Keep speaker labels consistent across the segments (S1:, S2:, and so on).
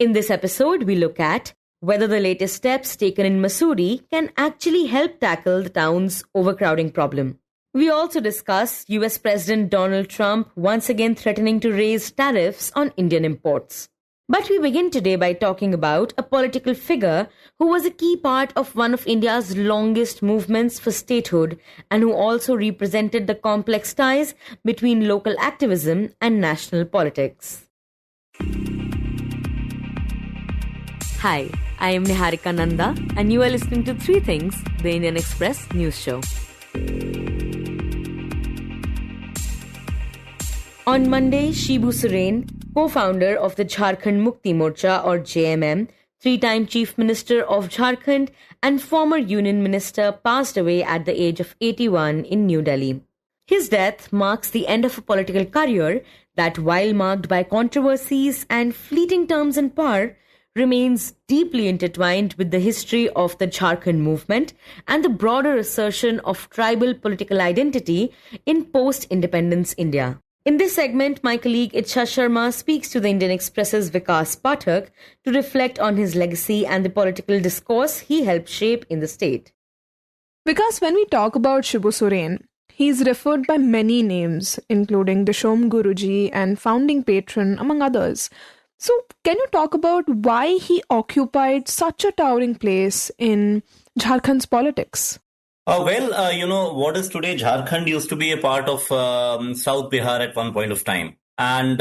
S1: In this episode, we look at whether the latest steps taken in Mussoorie can actually help tackle the town's overcrowding problem. We also discuss US President Donald Trump once again threatening to raise tariffs on Indian imports. But we begin today by talking about a political figure who was a key part of one of India's longest movements for statehood and who also represented the complex ties between local activism and national politics. Hi, I am Niharika Nanda and you are listening to Three Things, the Indian Express news show. On Monday, Shibu Soren, co-founder of the Jharkhand Mukti Morcha or JMM, three-time Chief Minister of Jharkhand and former Union Minister, passed away at the age of 81 in New Delhi. His death marks the end of a political career that, while marked by controversies and fleeting terms in power, remains deeply intertwined with the history of the Jharkhand movement and the broader assertion of tribal political identity in post-independence India. In this segment, my colleague Ichha Sharma speaks to the Indian Express's Vikas Pathak to reflect on his legacy and the political discourse he helped shape in the state.
S2: Because when we talk about Shibu Soren, he is referred by many names, including the Shom Guruji and founding patron, among others. So, can you talk about why he occupied such a towering place in Jharkhand's politics?
S3: What is today Jharkhand used to be a part of South Bihar at one point of time. And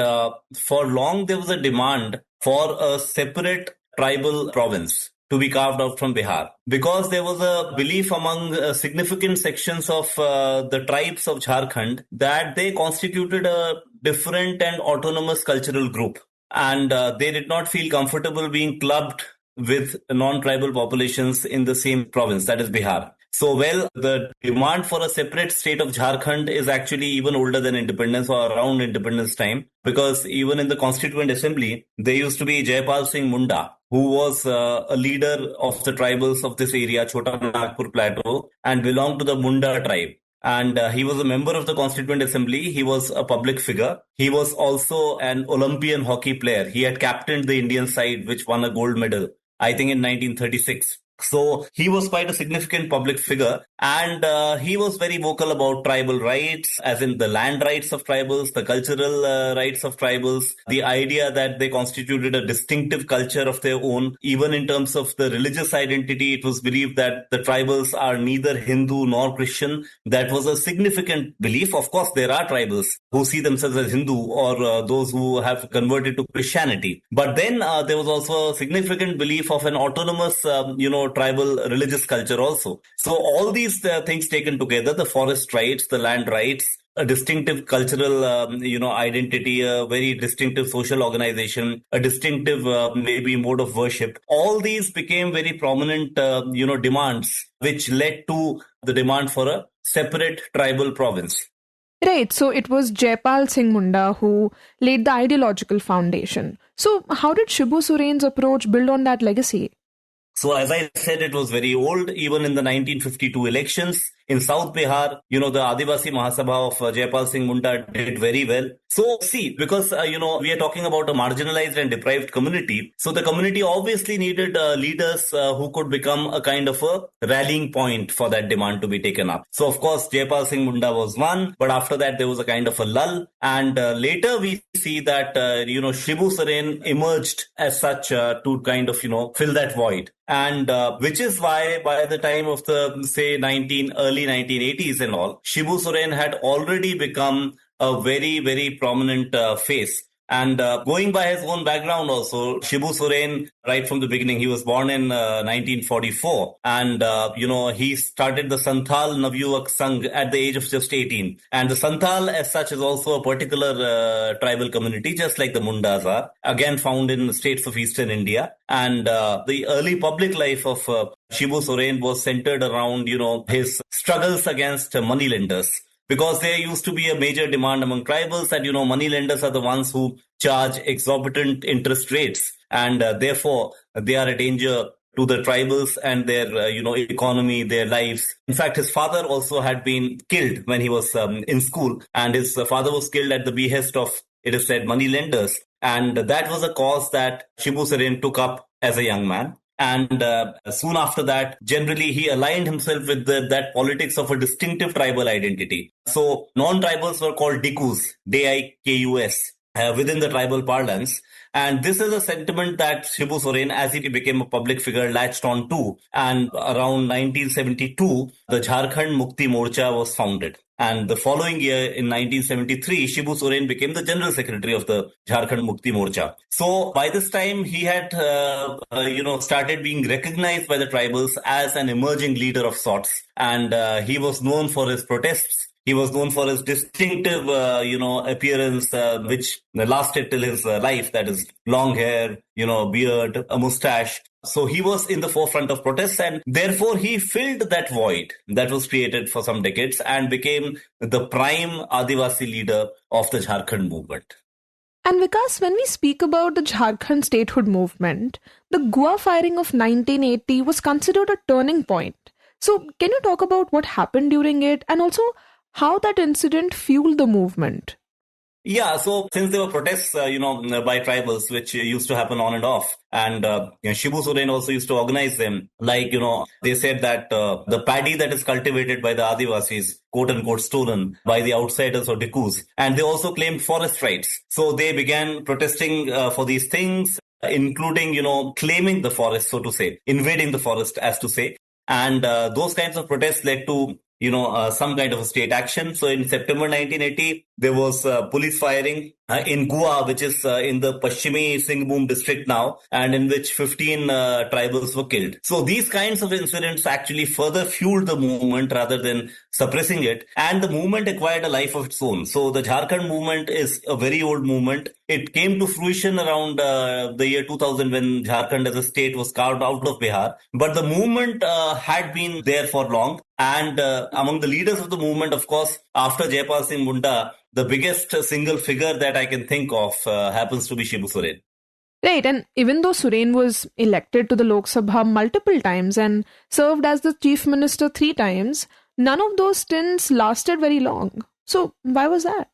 S3: for long, there was a demand for a separate tribal province to be carved out from Bihar. Because there was a belief among significant sections of the tribes of Jharkhand that they constituted a different and autonomous cultural group. And they did not feel comfortable being clubbed with non-tribal populations in the same province, that is Bihar. So, the demand for a separate state of Jharkhand is actually even older than independence or around independence time, because even in the Constituent Assembly, there used to be Jaipal Singh Munda, who was a leader of the tribals of this area, Chota Nagpur Plateau, and belonged to the Munda tribe. And he was a member of the Constituent Assembly. He was a public figure. He was also an Olympian hockey player. He had captained the Indian side, which won a gold medal, I think in 1936. So he was quite a significant public figure, and he was very vocal about tribal rights, as in the land rights of tribals, the cultural rights of tribals, the idea that they constituted a distinctive culture of their own. Even in terms of the religious identity, it was believed that the tribals are neither Hindu nor Christian. That was a significant belief. Of course, there are tribals who see themselves as Hindu or those who have converted to Christianity. But then there was also a significant belief of an autonomous, tribal religious culture also. So all these things taken together, the forest rights, the land rights, a distinctive cultural, identity, a very distinctive social organization, a distinctive, maybe mode of worship. All these became very prominent, demands, which led to the demand for a separate tribal province.
S2: Right, so it was Jaipal Singh Munda who laid the ideological foundation. So how did Shibu Soren's approach build on that legacy?
S3: So as I said, it was very old. Even in the 1952 elections in South Bihar, the Adivasi Mahasabha of Jaipal Singh Munda did very well. So see, because, we are talking about a marginalized and deprived community. So the community obviously needed leaders who could become a kind of a rallying point for that demand to be taken up. So of course, Jaipal Singh Munda was one, but after that there was a kind of a lull. And later we see that, Shibu Soren emerged as such to kind of, fill that void. And which is why by the time of the, say, early 1980s and all, Shibu Soren had already become a very, very prominent face. And going by his own background also, Shibu Soren, right from the beginning, he was born in 1944. And, he started the Santhal Navyuvak Sangh at the age of just 18. And the Santhal as such is also a particular tribal community, just like the Mundas are, again found in the states of eastern India. And the early public life of Shibu Soren was centered around, his struggles against moneylenders. Because there used to be a major demand among tribals that, moneylenders are the ones who charge exorbitant interest rates. And therefore, they are a danger to the tribals and their, economy, their lives. In fact, his father also had been killed when he was in school. And his father was killed at the behest of, it is said, moneylenders. And that was a cause that Shibu Soren took up as a young man. And soon after that, generally, he aligned himself with that politics of a distinctive tribal identity. So non-tribals were called Dikus, D-I-K-U-S, within the tribal parlance. And this is a sentiment that Shibu Soren, as he became a public figure, latched on to. And around 1972, the Jharkhand Mukti Morcha was founded. And the following year, in 1973, Shibu Soren became the General Secretary of the Jharkhand Mukti Morcha. So by this time, he had, started being recognized by the tribals as an emerging leader of sorts. And he was known for his protests. He was known for his distinctive, appearance, which lasted till his life. That is long hair, beard, a mustache. So he was in the forefront of protests, and therefore he filled that void that was created for some decades and became the prime Adivasi leader of the Jharkhand movement.
S2: And Vikas, when we speak about the Jharkhand statehood movement, the Goa firing of 1980 was considered a turning point. So can you talk about what happened during it and also how that incident fueled the movement?
S3: Yeah, so since there were protests, by tribals, which used to happen on and off, and Shibu Soren also used to organize them. They said that the paddy that is cultivated by the Adivasis, quote unquote, stolen by the outsiders or Dikus, and they also claimed forest rights. So they began protesting for these things, including, claiming the forest, so to say, invading the forest, as to say. And those kinds of protests led to some kind of a state action. So in September 1980, there was police firing in Goa, which is in the Pashchimi Singhbhum district now, and in which 15 tribals were killed. So these kinds of incidents actually further fueled the movement rather than suppressing it, and the movement acquired a life of its own. So the Jharkhand movement is a very old movement. It came to fruition around the year 2000 when Jharkhand as a state was carved out of Bihar. But the movement had been there for long. And among the leaders of the movement, of course, after Jaipal Singh Munda, the biggest single figure that I can think of happens to be Shibu Soren.
S2: Right, and even though Soren was elected to the Lok Sabha multiple times and served as the chief minister 3 times, none of those stints lasted very long. So why was that?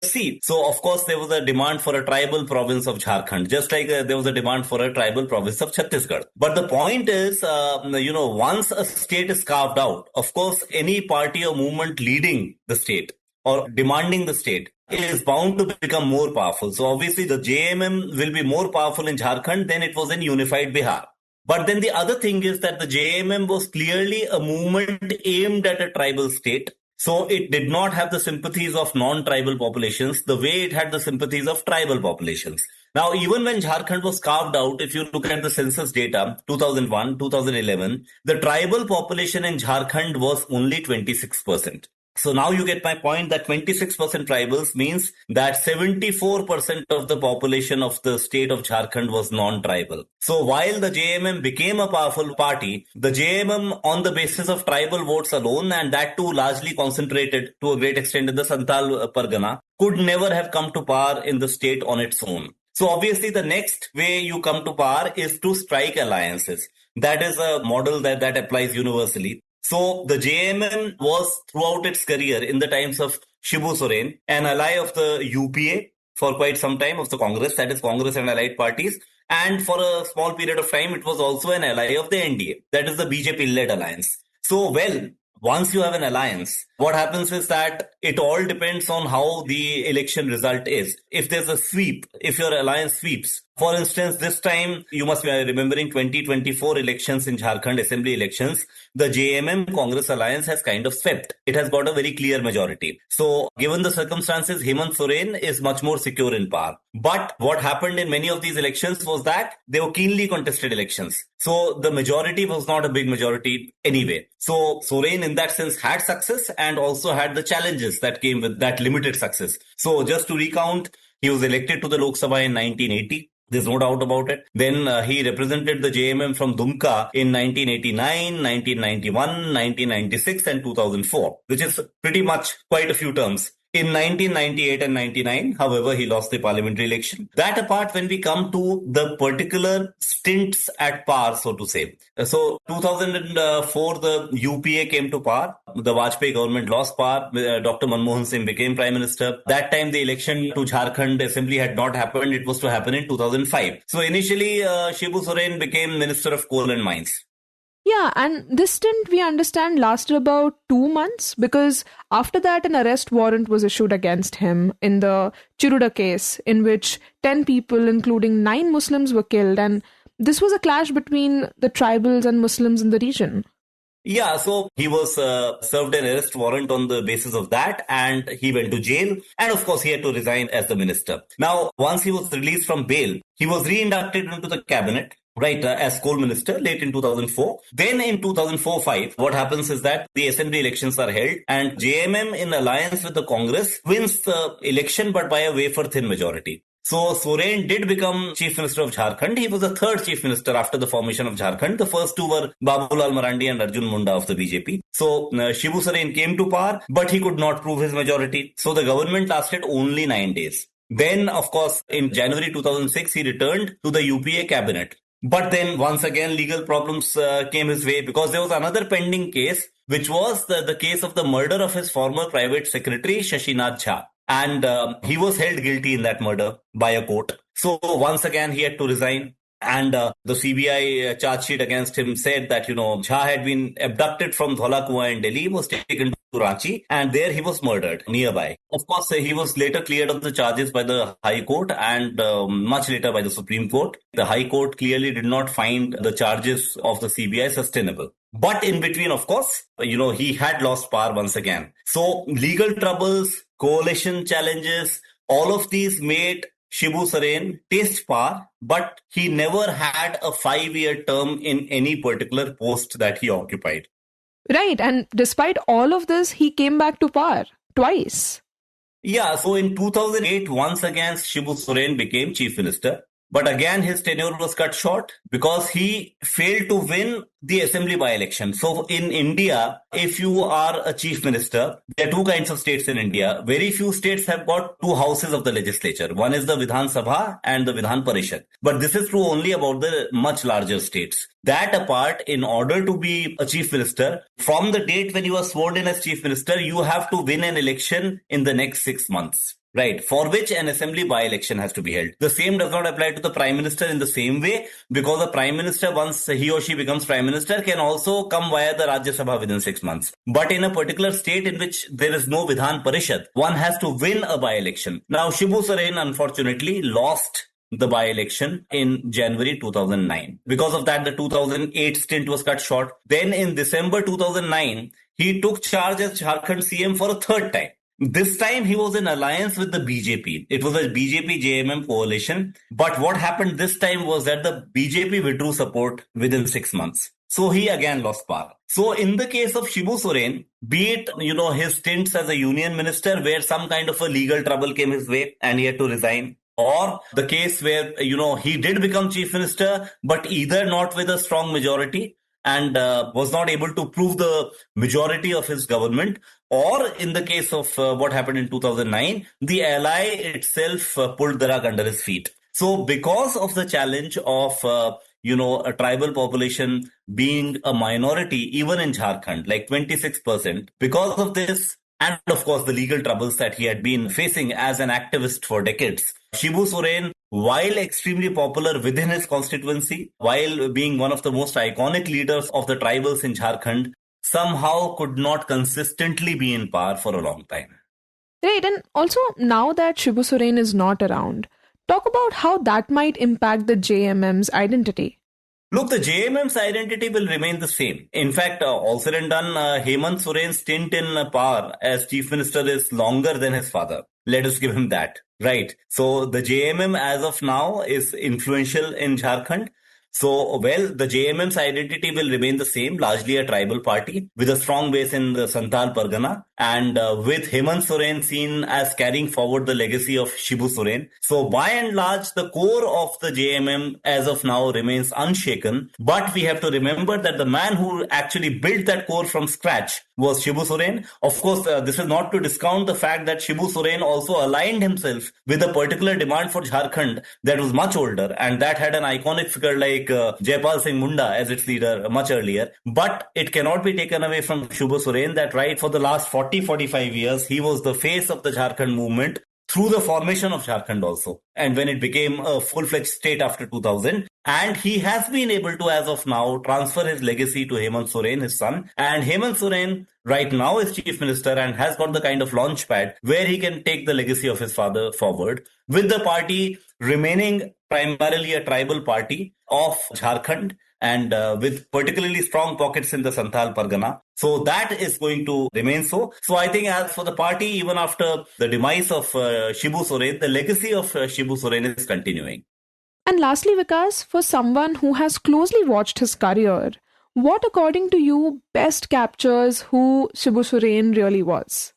S3: See, so of course there was a demand for a tribal province of Jharkhand, just like there was a demand for a tribal province of Chhattisgarh. But the point is, once a state is carved out, of course, any party or movement leading the state or demanding the state is bound to become more powerful. So obviously the JMM will be more powerful in Jharkhand than it was in unified Bihar. But then the other thing is that the JMM was clearly a movement aimed at a tribal state. So it did not have the sympathies of non-tribal populations the way it had the sympathies of tribal populations. Now, even when Jharkhand was carved out, if you look at the census data, 2001, 2011, the tribal population in Jharkhand was only 26%. So now you get my point that 26% tribals means that 74% of the population of the state of Jharkhand was non-tribal. So while the JMM became a powerful party, the JMM on the basis of tribal votes alone, and that too largely concentrated to a great extent in the Santal Pargana, could never have come to power in the state on its own. So obviously the next way you come to power is to strike alliances. That is a model that applies universally. So the JMM was throughout its career in the times of Shibu Soren an ally of the UPA for quite some time, of the Congress, that is Congress and allied parties. And for a small period of time, it was also an ally of the NDA, that is the BJP-led alliance. So, once you have an alliance, what happens is that it all depends on how the election result is. If there's a sweep, if your alliance sweeps, for instance, this time you must be remembering 2024 elections in Jharkhand, assembly elections, the JMM Congress alliance has kind of swept. It has got a very clear majority. So given the circumstances, Hemant Soren is much more secure in power. But what happened in many of these elections was that they were keenly contested elections. So the majority was not a big majority anyway. So Soren in that sense had success and also had the challenges that came with that limited success. So just to recount, he was elected to the Lok Sabha in 1980. There's no doubt about it. Then he represented the JMM from Dumka in 1989, 1991, 1996 and 2004, which is pretty much quite a few terms. In 1998 and 99, however, he lost the parliamentary election. That apart, when we come to the particular stints at power, so to say. So 2004, the UPA came to power. The Vajpayee government lost power. Dr. Manmohan Singh became Prime Minister. That time, the election to Jharkhand Assembly had not happened. It was to happen in 2005. So initially, Shibu Soren became Minister of Coal and Mines.
S2: Yeah, and this stint, we understand, lasted about 2 months because after that, an arrest warrant was issued against him in the Chiruda case, in which 10 people, including 9 Muslims, were killed. And this was a clash between the tribals and Muslims in the region.
S3: Yeah, so he was served an arrest warrant on the basis of that, and he went to jail. And of course, he had to resign as the minister. Now, once he was released from bail, he was reinducted into the cabinet. Right, as coal minister late in 2004. Then in 2004-5, what happens is that the assembly elections are held and JMM in alliance with the Congress wins the election but by a wafer-thin majority. So Soren did become Chief Minister of Jharkhand. He was the third Chief Minister after the formation of Jharkhand. The first two were Babulal Marandi and Arjun Munda of the BJP. So Shibu Soren came to power, but he could not prove his majority. So the government lasted only 9 days. Then, of course, in January 2006, he returned to the UPA cabinet. But then once again, legal problems came his way because there was another pending case, which was the case of the murder of his former private secretary, Shashinath Jha. And he was held guilty in that murder by a court. So once again, he had to resign. And the CBI charge sheet against him said that, Jha had been abducted from Dhola Kuan in Delhi, was taken to Ranchi, and there he was murdered nearby. Of course, he was later cleared of the charges by the High Court and much later by the Supreme Court. The High Court clearly did not find the charges of the CBI sustainable. But in between, of course, he had lost power once again. So legal troubles, coalition challenges, all of these made Shibu Soren taste power, but he never had a 5-year term in any particular post that he occupied.
S2: Right, and despite all of this, he came back to power twice.
S3: Yeah, so in 2008, once again, Shibu Soren became Chief Minister. But again, his tenure was cut short because he failed to win the assembly by-election. So in India, if you are a chief minister, there are 2 kinds of states in India. Very few states have got 2 houses of the legislature. One is the Vidhan Sabha and the Vidhan Parishad. But this is true only about the much larger states. That apart, in order to be a chief minister, from the date when you are sworn in as chief minister, you have to win an election in the next 6 months. Right, for which an assembly by-election has to be held. The same does not apply to the prime minister in the same way because the prime minister, once he or she becomes prime minister, can also come via the Rajya Sabha within 6 months. But in a particular state in which there is no Vidhan Parishad, one has to win a by-election. Now, Shibu Soren unfortunately lost the by-election in January 2009. Because of that, the 2008 stint was cut short. Then in December 2009, he took charge as Jharkhand CM for a third time. This time he was in alliance with the BJP. It was a BJP-JMM coalition. But what happened this time was that the BJP withdrew support within 6 months. So he again lost power. So in the case of Shibu Soren, be it, his stints as a union minister where some kind of a legal trouble came his way and he had to resign, or the case where, he did become chief minister, but either not with a strong majority and was not able to prove the majority of his government, or in the case of what happened in 2009, the ally itself pulled the rug under his feet. So because of the challenge of, a tribal population being a minority, even in Jharkhand, like 26%, because of this, and of course the legal troubles that he had been facing as an activist for decades, Shibu Soren, while extremely popular within his constituency, while being one of the most iconic leaders of the tribals in Jharkhand, somehow could not consistently be in power for a long time.
S2: Right, and also now that Shibu Soren is not around, talk about how that might impact the JMM's identity.
S3: Look, the JMM's identity will remain the same. In fact, all said and done, Hemant Soren's stint in power as chief minister is longer than his father. Let us give him that. Right. So the JMM as of now is influential in Jharkhand. So, the JMM's identity will remain the same, largely a tribal party with a strong base in the Santhal Pargana and with Hemant Soren seen as carrying forward the legacy of Shibu Soren. So by and large, the core of the JMM as of now remains unshaken. But we have to remember that the man who actually built that core from scratch was Shibu Soren. Of course, this is not to discount the fact that Shibu Soren also aligned himself with a particular demand for Jharkhand that was much older, and that had an iconic figure like Jaipal Singh Munda as its leader much earlier. But it cannot be taken away from Shibu Soren that right for the last 40-45 years, he was the face of the Jharkhand movement through the formation of Jharkhand also, and when it became a full-fledged state after 2000. And he has been able to, as of now, transfer his legacy to Hemant Soren, his son. And Hemant Soren right now is chief minister and has got the kind of launch pad where he can take the legacy of his father forward, with the party remaining primarily a tribal party of Jharkhand, and with particularly strong pockets in the Santhal Pargana. So that is going to remain so. So I think as for the party, even after the demise of Shibu Soren, the legacy of Shibu Soren is continuing.
S2: And lastly, Vikas, for someone who has closely watched his career, what according to you best captures who Shibu Soren really was?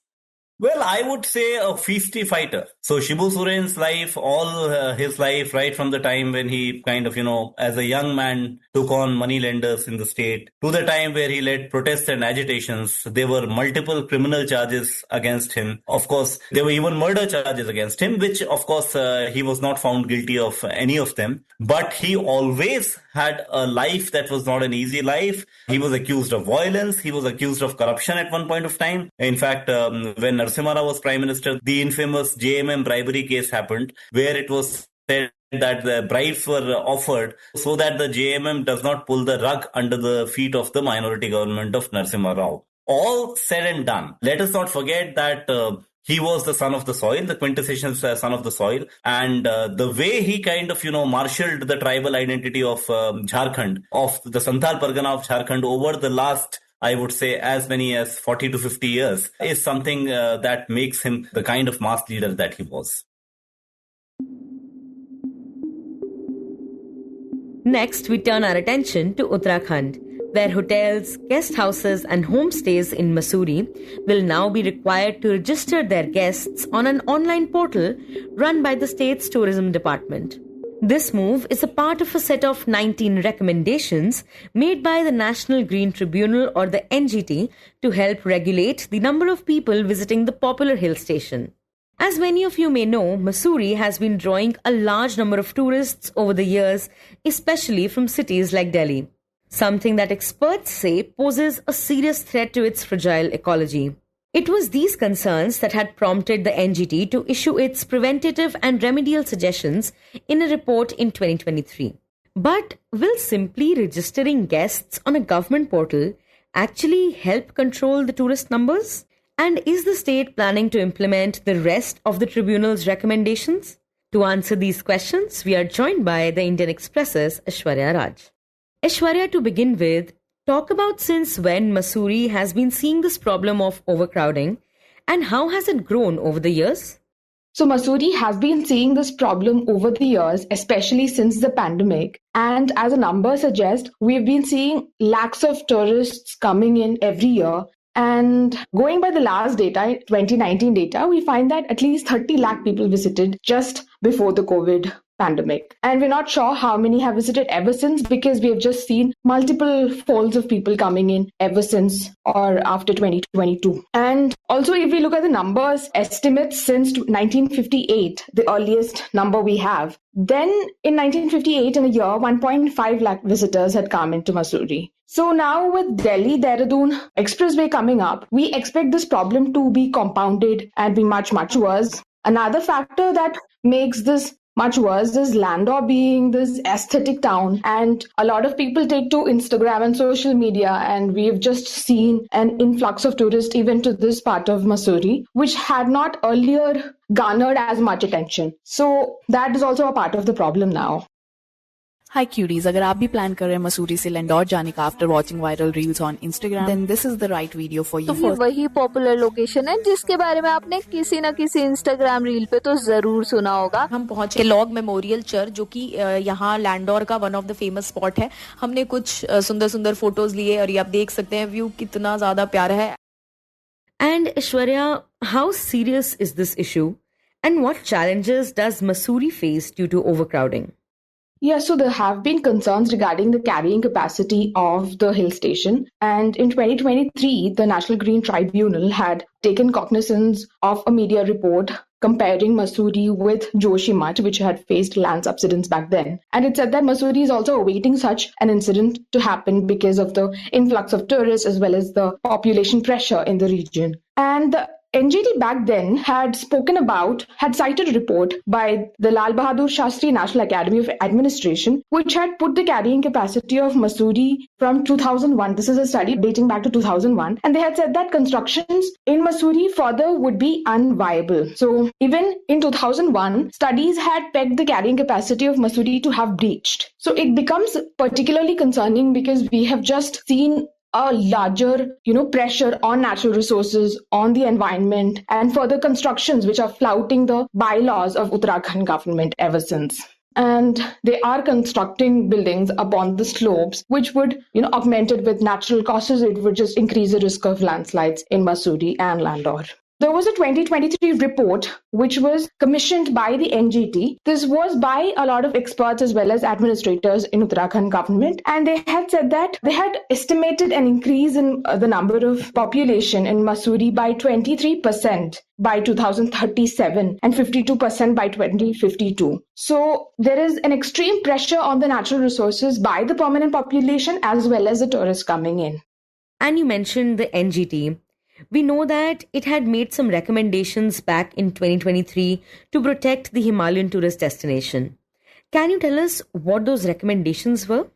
S3: Well, I would say a feisty fighter. So Shibu Soren's life, all his life, right from the time when he kind of, as a young man took on moneylenders in the state, to the time where he led protests and agitations, there were multiple criminal charges against him. Of course, there were even murder charges against him, which of course he was not found guilty of any of them. But he always had a life that was not an easy life. He was accused of violence. He was accused of corruption at one point of time. In fact, when Narasimha Rao was Prime Minister, the infamous JMM bribery case happened, where it was said that the bribes were offered so that the JMM does not pull the rug under the feet of the minority government of Narasimha Rao. All said and done, let us not forget that he was the son of the soil, the quintessential son of the soil. And the way he kind of, marshaled the tribal identity of Jharkhand, of the Santhal Pargana of Jharkhand over the last, I would say, as many as 40 to 50 years, is something that makes him the kind of mass leader that he was.
S1: Next, we turn our attention to Uttarakhand, where hotels, guest houses and homestays in Mussoorie will now be required to register their guests on an online portal run by the state's tourism department. This move is a part of a set of 19 recommendations made by the National Green Tribunal, or the NGT, to help regulate the number of people visiting the popular hill station. As many of you may know, Mussoorie has been drawing a large number of tourists over the years, especially from cities like Delhi, something that experts say poses a serious threat to its fragile ecology. It was these concerns that had prompted the NGT to issue its preventative and remedial suggestions in a report in 2023. But will simply registering guests on a government portal actually help control the tourist numbers? And is the state planning to implement the rest of the tribunal's recommendations? To answer these questions, we are joined by the Indian Express's Aishwarya Raj. Aishwarya, to begin with, talk about since when Mussoorie has been seeing this problem of overcrowding and how has it grown over the years?
S4: So Mussoorie has been seeing this problem over the years, especially since the pandemic. And as a number suggests, we've been seeing lakhs of tourists coming in every year. And going by the last data, 2019 data, we find that at least 30 lakh people visited just before the COVID pandemic. And we're not sure how many have visited ever since, because we have just seen multiple folds of people coming in ever since or after 2022. And also, if we look at the numbers, estimates since 1958, the earliest number we have, then in 1958, in a year, 1.5 lakh visitors had come into Mussoorie. So now with Delhi, Dehradun expressway coming up, we expect this problem to be compounded and be much, much worse. Another factor that makes this much worse is Landor being this aesthetic town, and a lot of people take to Instagram and social media, and we've just seen an influx of tourists even to this part of Mussoorie, which had not earlier garnered as much attention. So that is also a part of the problem now.
S5: Hi curies, अगर आप भी plan कर रहे हैं मसूरी से लैंडौर जाने का after watching viral reels on Instagram, then this is the right video for you.
S6: तो ये वही पॉपुलर लोकेशन है जिसके बारे में आपने किसी न किसी इंस्टाग्राम रील पे तो जरूर सुना होगा।
S5: हम पहुंचे लॉग मेमोरियल चर्च, जो कि यहाँ लैंडौर का one of the famous spot है। हमने कुछ सुंदर सुंदर फोटोज लिए और ये आप देख सकते हैं व्यू कितना ज्यादा प्यारा है।
S1: And Aishwarya, how serious is this issue? And what challenges does Mussoorie face due to overcrowding?
S4: Yeah, so there have been concerns regarding the carrying capacity of the hill station. And in 2023, the National Green Tribunal had taken cognizance of a media report comparing Mussoorie with Joshimath, which had faced land subsidence back then. And it said that Mussoorie is also awaiting such an incident to happen because of the influx of tourists as well as the population pressure in the region. And the NGT back then had cited a report by the Lal Bahadur Shastri National Academy of Administration, which had put the carrying capacity of Mussoorie from 2001. This is a study dating back to 2001. And they had said that constructions in Mussoorie further would be unviable. So even in 2001, studies had pegged the carrying capacity of Mussoorie to have breached. So it becomes particularly concerning because we have just seen a larger, pressure on natural resources, on the environment, and further constructions which are flouting the bylaws of Uttarakhand government ever since. And they are constructing buildings upon the slopes, which would, augmented with natural causes, it would just increase the risk of landslides in Mussoorie and Landor. There was a 2023 report which was commissioned by the NGT. This was by a lot of experts as well as administrators in Uttarakhand government. And they had said that they had estimated an increase in the number of population in Mussoorie by 23% by 2037 and 52% by 2052. So there is an extreme pressure on the natural resources by the permanent population as well as the tourists coming in.
S1: And you mentioned the NGT. We know that it had made some recommendations back in 2023 to protect the Himalayan tourist destination. Can you tell us what those recommendations were?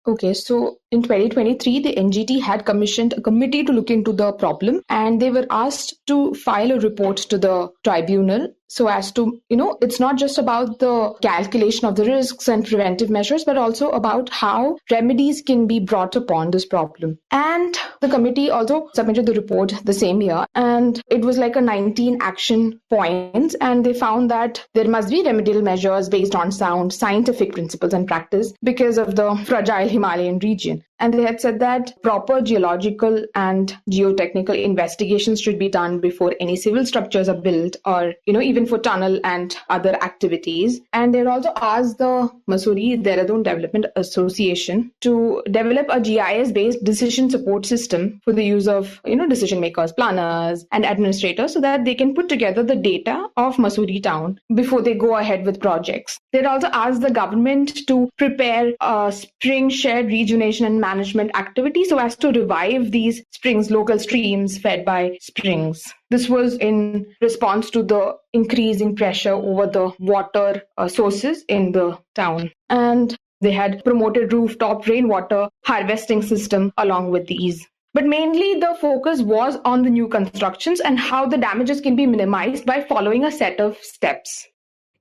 S4: Okay, so in 2023, the NGT had commissioned a committee to look into the problem, and they were asked to file a report to the tribunal so as to, it's not just about the calculation of the risks and preventive measures, but also about how remedies can be brought upon this problem. And the committee also submitted the report the same year, and it was like a 19 action points, and they found that there must be remedial measures based on sound scientific principles and practice because of the fragile Himalayan region. And they had said that proper geological and geotechnical investigations should be done before any civil structures are built or, even for tunnel and other activities. And they had also asked the Mussoorie Dehradun Development Association to develop a GIS-based decision support system for the use of, decision makers, planners and administrators so that they can put together the data of Mussoorie town before they go ahead with projects. They had also asked the government to prepare a spring shared rejuvenation and management activity so as to revive these springs, local streams fed by springs. This was in response to the increasing pressure over the water sources in the town. And they had promoted rooftop rainwater harvesting system along with these. But mainly the focus was on the new constructions and how the damages can be minimized by following a set of steps.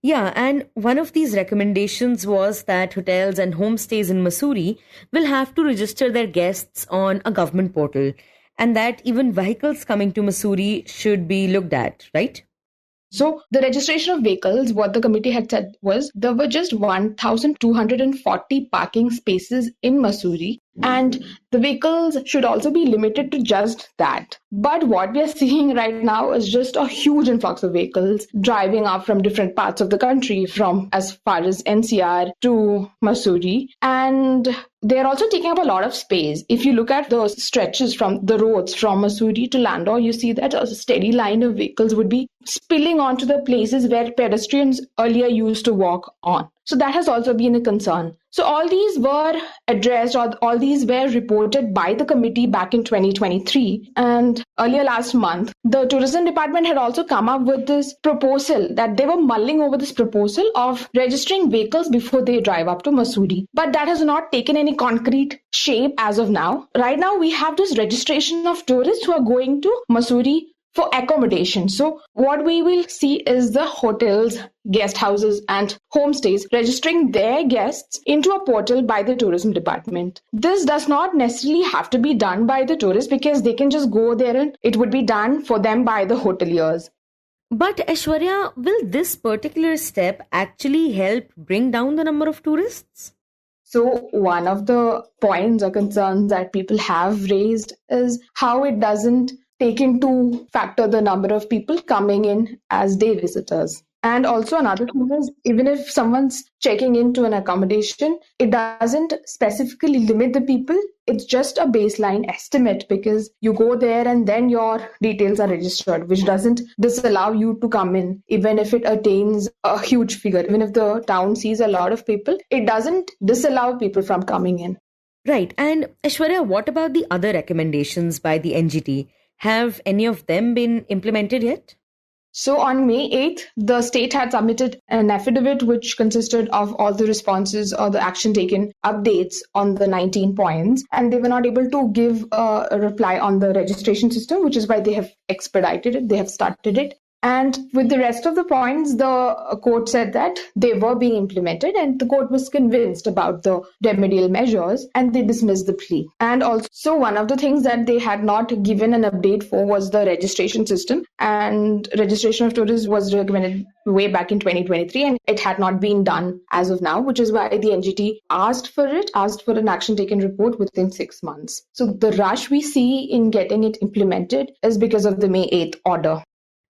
S1: Yeah, and one of these recommendations was that hotels and homestays in Mussoorie will have to register their guests on a government portal, and that even vehicles coming to Mussoorie should be looked at, right?
S4: So the registration of vehicles, what the committee had said was there were just 1,240 parking spaces in Mussoorie, and the vehicles should also be limited to just that. But what we are seeing right now is just a huge influx of vehicles driving up from different parts of the country, from as far as NCR to Mussoorie. And they're also taking up a lot of space. If you look at the stretches from the roads from Mussoorie to Landor, you see that a steady line of vehicles would be spilling onto the places where pedestrians earlier used to walk on. So that has also been a concern. So all these were addressed, or all these were reported by the committee back in 2023. And earlier last month, the tourism department had also come up with this proposal that they were mulling over this proposal of registering vehicles before they drive up to Mussoorie. But that has not taken any concrete shape as of now. Right now, we have this registration of tourists who are going to Mussoorie for accommodation. So what we will see is the hotels, guest houses and homestays registering their guests into a portal by the tourism department. This does not necessarily have to be done by the tourists because they can just go there and it would be done for them by the hoteliers.
S1: But Aishwarya, will this particular step actually help bring down the number of tourists?
S4: So one of the points or concerns that people have raised is how it doesn't take into factor the number of people coming in as day visitors. And also another thing is, even if someone's checking into an accommodation, it doesn't specifically limit the people. It's just a baseline estimate because you go there and then your details are registered, which doesn't disallow you to come in, even if it attains a huge figure. Even if the town sees a lot of people, it doesn't disallow people from coming in.
S1: Right. And Aishwarya, what about the other recommendations by the NGT? Have any of them been implemented yet?
S4: So on May 8th, the state had submitted an affidavit which consisted of all the responses or the action taken updates on the 19 points. And they were not able to give a reply on the registration system, which is why they have expedited it. They have started it. And with the rest of the points, the court said that they were being implemented and the court was convinced about the remedial measures and they dismissed the plea. And also one of the things that they had not given an update for was the registration system, and registration of tourists was recommended way back in 2023 and it had not been done as of now, which is why the NGT asked for an action taken report within 6 months. So the rush we see in getting it implemented is because of the May 8th order.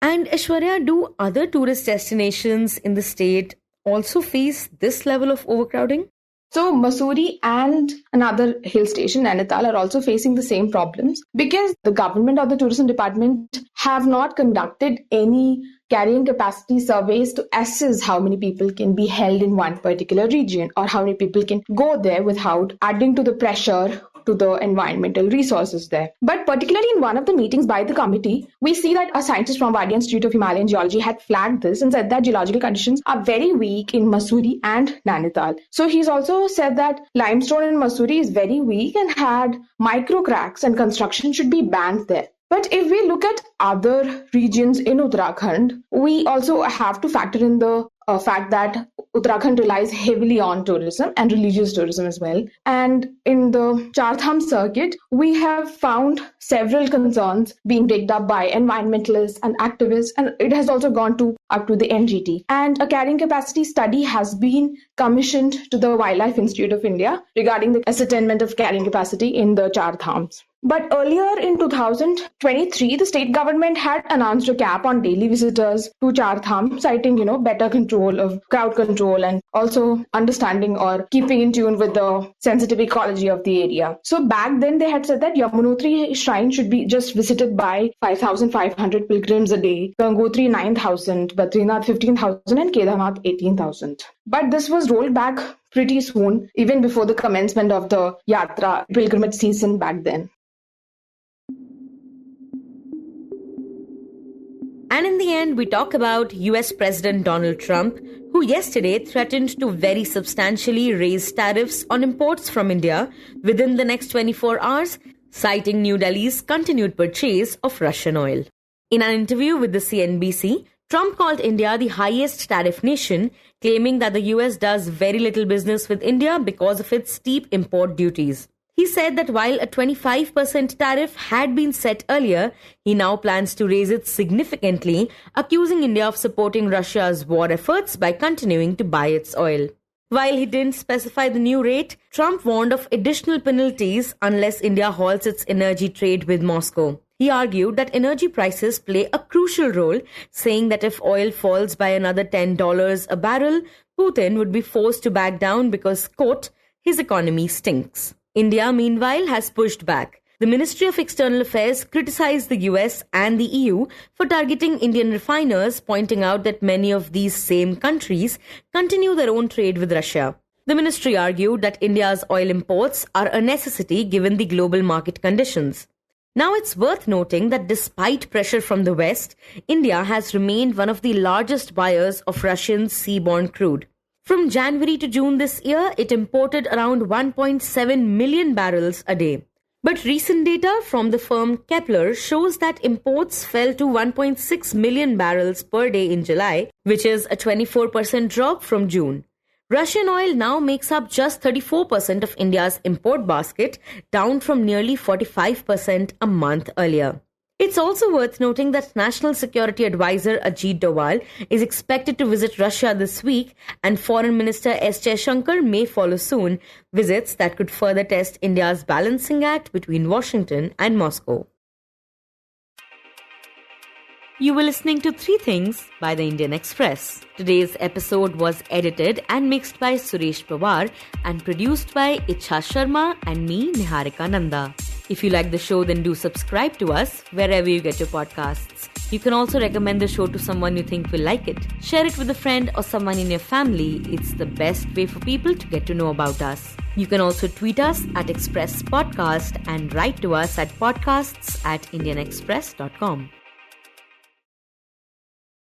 S1: And Aishwarya, do other tourist destinations in the state also face this level of overcrowding?
S4: So Mussoorie and another hill station, Nainital, are also facing the same problems because the government or the tourism department have not conducted any carrying capacity surveys to assess how many people can be held in one particular region or how many people can go there without adding to the pressure to the environmental resources there. But particularly in one of the meetings by the committee, we see that a scientist from Indian Institute of Himalayan Geology had flagged this and said that geological conditions are very weak in Mussoorie and Nainital. So he's also said that limestone in Mussoorie is very weak and had micro cracks and construction should be banned there. But if we look at other regions in Uttarakhand, we also have to factor in the fact that Uttarakhand relies heavily on tourism and religious tourism as well. And in the Char Dham circuit, we have found several concerns being picked up by environmentalists and activists, and it has also gone up to the NGT. And a carrying capacity study has been commissioned to the Wildlife Institute of India regarding the ascertainment of carrying capacity in the Char Dhams. But earlier in 2023, the state government had announced a cap on daily visitors to Char Dham, citing, better control of crowd control and also understanding or keeping in tune with the sensitive ecology of the area. So back then they had said that Yamunotri shrine should be just visited by 5,500 pilgrims a day, Gangotri 9,000, Badrinath 15,000 and Kedarnath 18,000. But this was rolled back pretty soon, even before the commencement of the Yatra pilgrimage season back then.
S1: And in the end, we talk about US President Donald Trump, who yesterday threatened to very substantially raise tariffs on imports from India within the next 24 hours, citing New Delhi's continued purchase of Russian oil. In an interview with the CNBC, Trump called India the highest tariff nation, claiming that the US does very little business with India because of its steep import duties. He said that while a 25% tariff had been set earlier, he now plans to raise it significantly, accusing India of supporting Russia's war efforts by continuing to buy its oil. While he didn't specify the new rate, Trump warned of additional penalties unless India halts its energy trade with Moscow. He argued that energy prices play a crucial role, saying that if oil falls by another $10 a barrel, Putin would be forced to back down because, quote, his economy stinks. India, meanwhile, has pushed back. The Ministry of External Affairs criticized the US and the EU for targeting Indian refiners, pointing out that many of these same countries continue their own trade with Russia. The ministry argued that India's oil imports are a necessity given the global market conditions. Now it's worth noting that despite pressure from the West, India has remained one of the largest buyers of Russian seaborne crude. From January to June this year, it imported around 1.7 million barrels a day. But recent data from the firm Kepler shows that imports fell to 1.6 million barrels per day in July, which is a 24% drop from June. Russian oil now makes up just 34% of India's import basket, down from nearly 45% a month earlier. It's also worth noting that National Security Advisor Ajit Doval is expected to visit Russia this week, and Foreign Minister S. Shashank may follow soon, visits that could further test India's balancing act between Washington and Moscow. You were listening to 3 Things by the Indian Express. Today's episode was edited and mixed by Suresh Pawar and produced by Ichha Sharma and me, Niharika Nanda. If you like the show, then do subscribe to us wherever you get your podcasts. You can also recommend the show to someone you think will like it. Share it with a friend or someone in your family. It's the best way for people to get to know about us. You can also tweet us at Express Podcast and write to us at podcasts@indianexpress.com.